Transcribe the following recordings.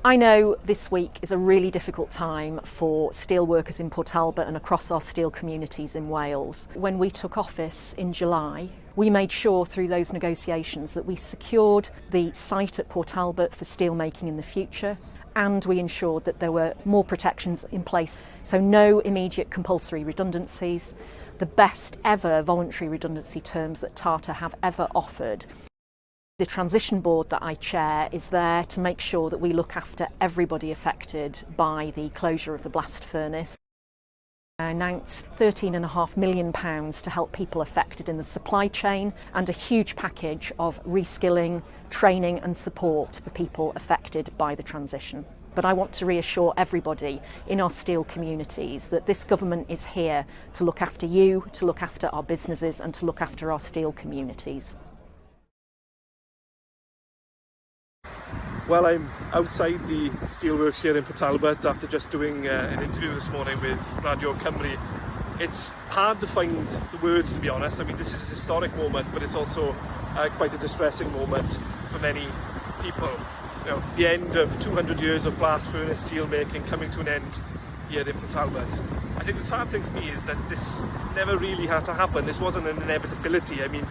I know this week is a really difficult time for steel workers in Port Talbot and across our steel communities in Wales. When we took office in July, we made sure through those negotiations that we secured the site at Port Talbot for steel making in the future, and we ensured that there were more protections in place, so no immediate compulsory redundancies, the best ever voluntary redundancy terms that Tata have ever offered. The transition board that I chair is there to make sure that we look after everybody affected by the closure of the blast furnace. I announced £13.5 million to help people affected in the supply chain and a huge package of reskilling, training and support for people affected by the transition. But I want to reassure everybody in our steel communities that this government is here to look after you, to look after our businesses and to look after our steel communities. Well, I'm outside the steelworks here in Port Talbot after just doing an interview this morning with Radio Cymru. It's hard to find the words, to be honest. I mean, this is a historic moment, but it's also quite a distressing moment for many people. You know, the end of 200 years of blast furnace steel making coming to an end here in Port Talbot. I think the sad thing for me is that this never really had to happen. This wasn't an inevitability. I mean,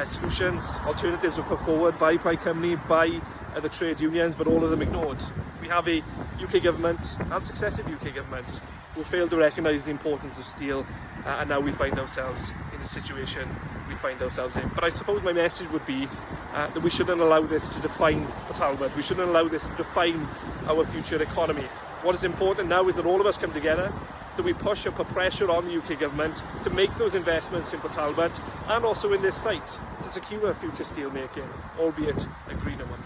solutions, alternatives were put forward by Cymru, by the trade unions, but all of them ignored. We have a UK government and successive UK governments who failed to recognise the importance of steel, and now we find ourselves in the situation we find ourselves in. But I suppose my message would be that we shouldn't allow this to define Port Talbot. We shouldn't allow this to define our future economy. What is important now is that all of us come together, that we push and put pressure on the UK government to make those investments in Port Talbot and also in this site to secure future steel making, albeit a greener one.